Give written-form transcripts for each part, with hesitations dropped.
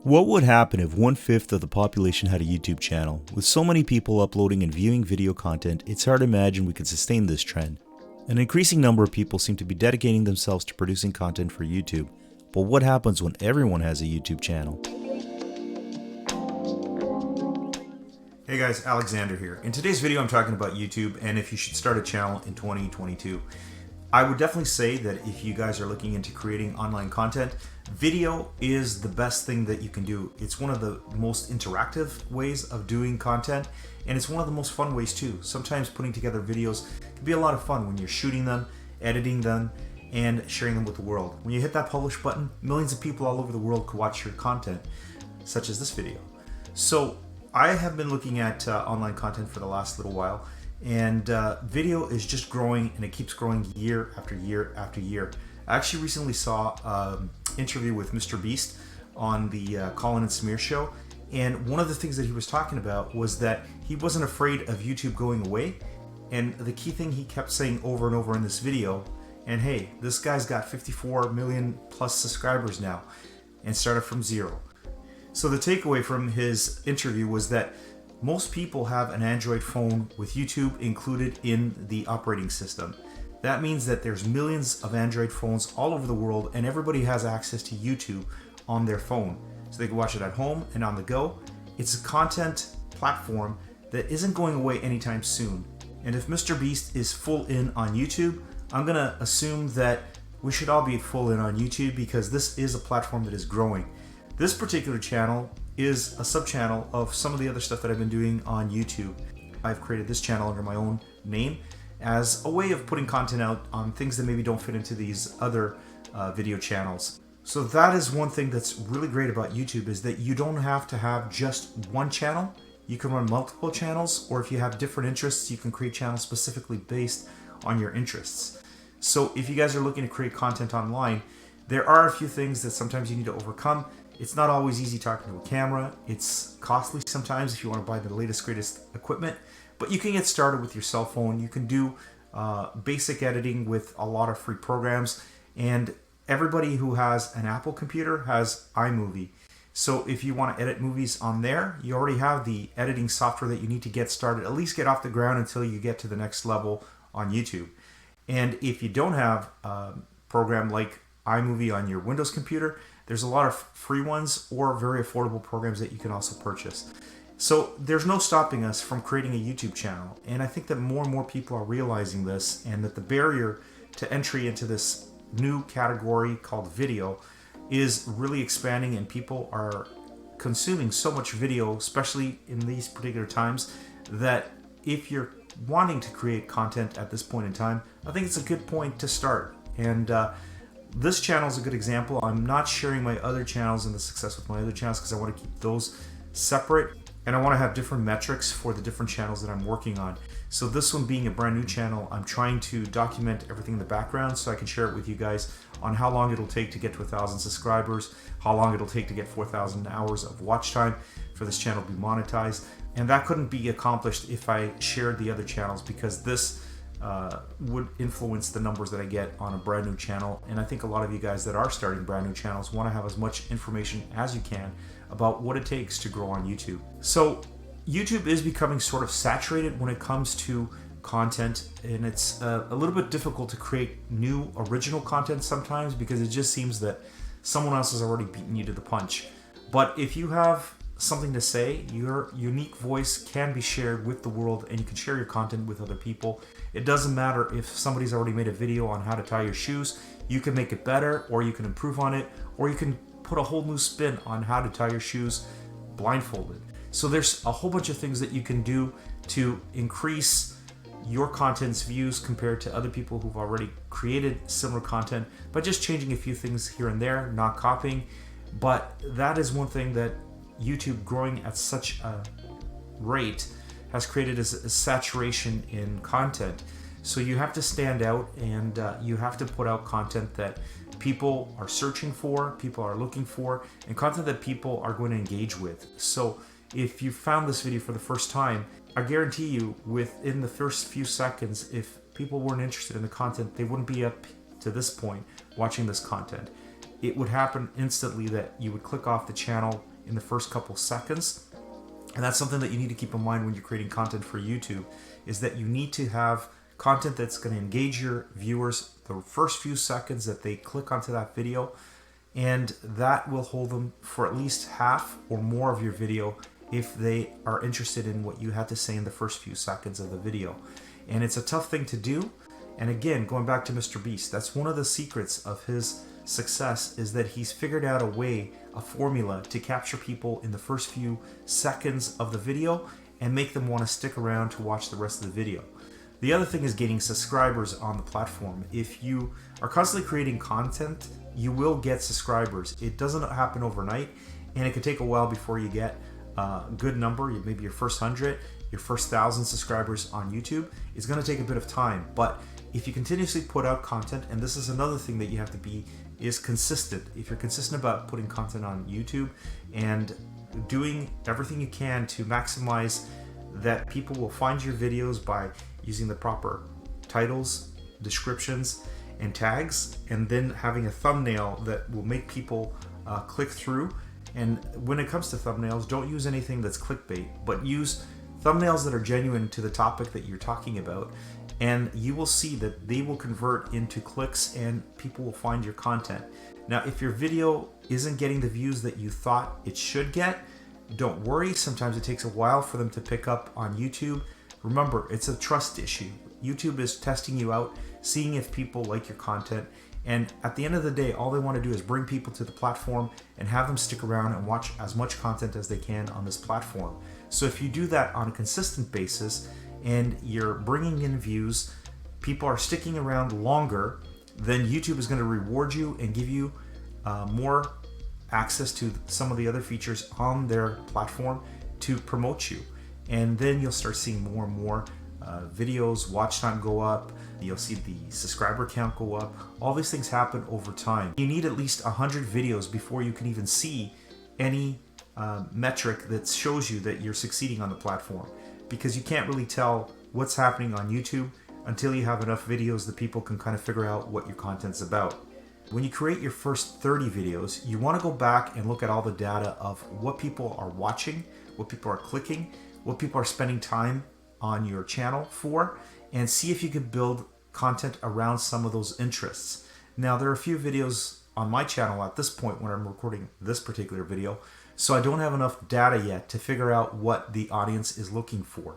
What would happen if 1/5 of the population had a YouTube channel? With so many people uploading and viewing video content, it's hard to imagine we could sustain this trend. An increasing number of people seem to be dedicating themselves to producing content for YouTube. But what happens when everyone has a YouTube channel? Hey guys, Alexander here. In today's video I'm talking about YouTube and if you should start a channel in 2022. I would definitely say that if you guys are looking into creating online content, video is the best thing that you can do. It's one of the most interactive ways of doing content, and it's one of the most fun ways too. Sometimes putting together videos can be a lot of fun when you're shooting them, editing them, and sharing them with the world. When you hit that publish button, millions of people all over the world could watch your content, such as this video. So I have been looking at online content for the last little while, and video is just growing, and it keeps growing year after year after year. I actually recently saw an interview with Mr. Beast on the Colin and Samir show, and one of the things that he was talking about was that he wasn't afraid of YouTube going away, and the key thing he kept saying over and over in this video, and hey, this guy's got 54 million plus subscribers now and started from zero. So the takeaway from his interview was that most people have an Android phone with YouTube included in the operating system. That means that there's millions of Android phones all over the world, and everybody has access to YouTube on their phone. So they can watch it at home and on the go. It's a content platform that isn't going away anytime soon. And if Mr. Beast is full in on YouTube, I'm gonna assume that we should all be full in on YouTube because this is a platform that is growing. This particular channel is a sub-channel of some of the other stuff that I've been doing on YouTube. I've created this channel under my own name as a way of putting content out on things that maybe don't fit into these other video channels. So that is one thing that's really great about YouTube, is that you don't have to have just one channel. You can run multiple channels, or if you have different interests, you can create channels specifically based on your interests. So if you guys are looking to create content online, there are a few things that sometimes you need to overcome. It's not always easy talking to a camera. It's costly sometimes if you want to buy the latest, greatest equipment. But you can get started with your cell phone. You can do basic editing with a lot of free programs. And everybody who has an Apple computer has iMovie. So if you want to edit movies on there, you already have the editing software that you need to get started, at least get off the ground until you get to the next level on YouTube. And if you don't have a program like iMovie on your Windows computer, there's a lot of free ones or very affordable programs that you can also purchase. So there's no stopping us from creating a YouTube channel. And I think that more and more people are realizing this, and that the barrier to entry into this new category called video is really expanding, and people are consuming so much video, especially in these particular times, that if you're wanting to create content at this point in time, I think it's a good point to start. And this channel is a good example. I'm not sharing my other channels and the success with my other channels because I want to keep those separate, and I want to have different metrics for the different channels that I'm working on. So this one being a brand new channel, I'm trying to document everything in the background so I can share it with you guys on how long it'll take to get to 1,000 subscribers, how long it'll take to get 4,000 hours of watch time for this channel to be monetized. And that couldn't be accomplished if I shared the other channels, because this would influence the numbers that I get on a brand new channel. And I think a lot of you guys that are starting brand new channels want to have as much information as you can about what it takes to grow on YouTube. So YouTube is becoming sort of saturated when it comes to content, and it's a little bit difficult to create new original content sometimes because it just seems that someone else has already beaten you to the punch. But if you have something to say, your unique voice can be shared with the world, and you can share your content with other people. It doesn't matter if somebody's already made a video on how to tie your shoes. You can make it better, or you can improve on it, or you can put a whole new spin on how to tie your shoes blindfolded. So there's a whole bunch of things that you can do to increase your content's views compared to other people who've already created similar content by just changing a few things here and there, not copying. But that is one thing that YouTube growing at such a rate has created a saturation in content. So you have to stand out, and you have to put out content that people are searching for, people are looking for, and content that people are going to engage with. So if you found this video for the first time, I guarantee you within the first few seconds, if people weren't interested in the content, they wouldn't be up to this point watching this content. It would happen instantly that you would click off the channel in the first couple seconds. And that's something that you need to keep in mind when you're creating content for YouTube, is that you need to have content that's going to engage your viewers the first few seconds that they click onto that video, and that will hold them for at least half or more of your video if they are interested in what you had to say in the first few seconds of the video. And it's a tough thing to do. And again, going back to Mr. Beast, that's one of the secrets of his success, is that he's figured out a way, a formula to capture people in the first few seconds of the video and make them want to stick around to watch the rest of the video. The other thing is gaining subscribers on the platform. If you are constantly creating content, you will get subscribers. It doesn't happen overnight, and it can take a while before you get a good number. Maybe your first 100, your first 1,000 subscribers on YouTube is going to take a bit of time. But if you continuously put out content, and this is another thing that you have to be, is consistent. If you're consistent about putting content on YouTube and doing everything you can to maximize that people will find your videos by using the proper titles, descriptions, and tags, and then having a thumbnail that will make people click through. And when it comes to thumbnails, don't use anything that's clickbait, but use thumbnails that are genuine to the topic that you're talking about, and you will see that they will convert into clicks and people will find your content. Now, if your video isn't getting the views that you thought it should get, don't worry. Sometimes it takes a while for them to pick up on YouTube. Remember, it's a trust issue. YouTube is testing you out, seeing if people like your content. And at the end of the day, all they want to do is bring people to the platform and have them stick around and watch as much content as they can on this platform. So if you do that on a consistent basis and you're bringing in views, people are sticking around longer, then YouTube is going to reward you and give you more access to some of the other features on their platform to promote you. And then you'll start seeing more and more videos, watch time go up, you'll see the subscriber count go up. All these things happen over time. You need at least 100 videos before you can even see any metric that shows you that you're succeeding on the platform, because you can't really tell what's happening on YouTube until you have enough videos that people can kind of figure out what your content's about. When you create your first 30 videos, you want to go back and look at all the data of what people are watching, what people are clicking, what people are spending time on your channel for, and see if you can build content around some of those interests. Now, there are a few videos on my channel at this point when I'm recording this particular video, so I don't have enough data yet to figure out what the audience is looking for.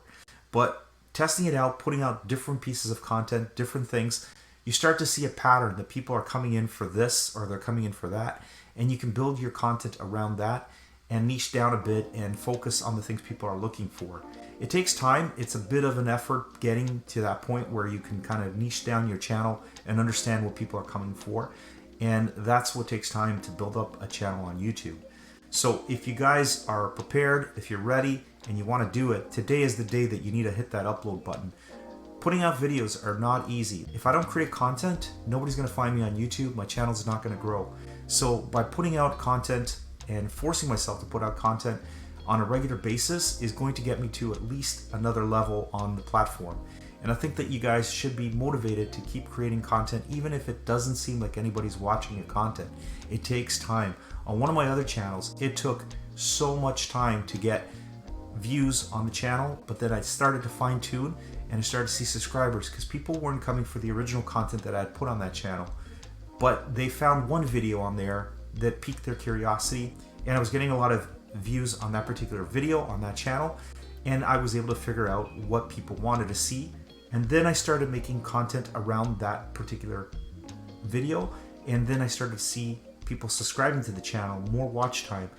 But testing it out, putting out different pieces of content, different things, you start to see a pattern that people are coming in for this or they're coming in for that, and you can build your content around that and niche down a bit and focus on the things people are looking for. It takes time. It's a bit of an effort getting to that point where you can kind of niche down your channel and understand what people are coming for. And that's what takes time to build up a channel on YouTube. So if you guys are prepared, if you're ready and you want to do it, today is the day that you need to hit that upload button. Putting out videos are not easy. If I don't create content, nobody's going to find me on YouTube. My channel's not going to grow. So by putting out content and forcing myself to put out content on a regular basis is going to get me to at least another level on the platform. And I think that you guys should be motivated to keep creating content, even if it doesn't seem like anybody's watching your content. It takes time. On one of my other channels, it took so much time to get views on the channel, but then I started to fine tune and I started to see subscribers because people weren't coming for the original content that I had put on that channel, but they found one video on there that piqued their curiosity, and I was getting a lot of views on that particular video on that channel, and I was able to figure out what people wanted to see. And then I started making content around that particular video, and then I started to see people subscribing to the channel, more watch time.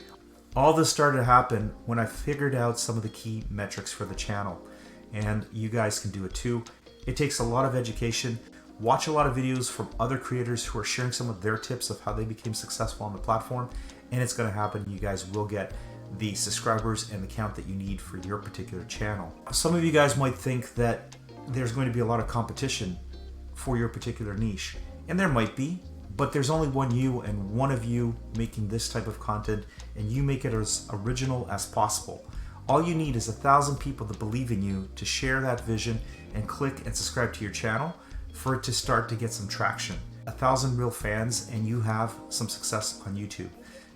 All this started to happen when I figured out some of the key metrics for the channel, and you guys can do it too. It takes a lot of education. Watch a lot of videos from other creators who are sharing some of their tips of how they became successful on the platform, and it's going to happen. You guys will get the subscribers and the count that you need for your particular channel. Some of you guys might think that there's going to be a lot of competition for your particular niche, and there might be, but there's only one you and one of you making this type of content, and you make it as original as possible. All you need is 1,000 people to believe in you, to share that vision and click and subscribe to your channel for it to start to get some traction. 1,000 real fans and you have some success on YouTube.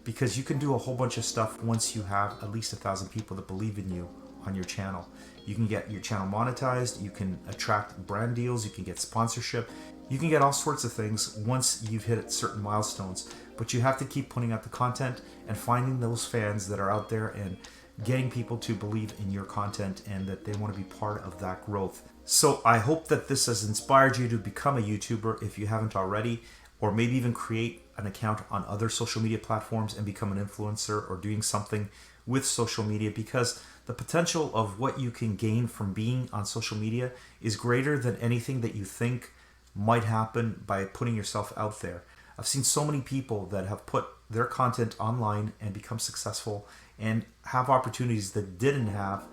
because you can do a whole bunch of stuff once you have at least 1,000 people that believe in you on your channel. You can get your channel monetized, you can attract brand deals, you can get sponsorship, you can get all sorts of things once you've hit certain milestones. But you have to keep putting out the content and finding those fans that are out there and getting people to believe in your content and that they want to be part of that growth. So I hope that this has inspired you to become a YouTuber if you haven't already, or maybe even create an account on other social media platforms and become an influencer or doing something with social media, because the potential of what you can gain from being on social media is greater than anything that you think might happen by putting yourself out there. I've seen so many people that have put their content online and become successful and have opportunities that didn't have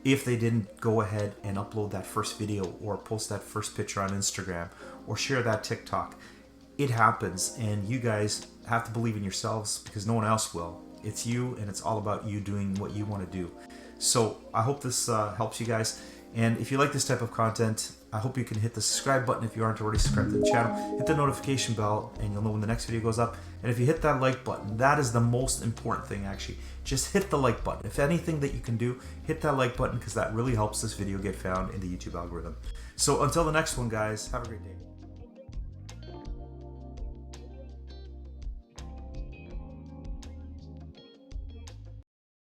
if they didn't go ahead and upload that first video or post that first picture on Instagram or share that TikTok. It happens, and you guys have to believe in yourselves because no one else will. It's you, and it's all about you doing what you want to do. So I hope this helps you guys. And if you like this type of content, I hope you can hit the subscribe button if you aren't already subscribed to the channel. Hit the notification bell and you'll know when the next video goes up. And if you hit that like button, that is the most important thing actually. Just hit the like button. If anything that you can do, hit that like button because that really helps this video get found in the YouTube algorithm. So until the next one, guys, have a great day.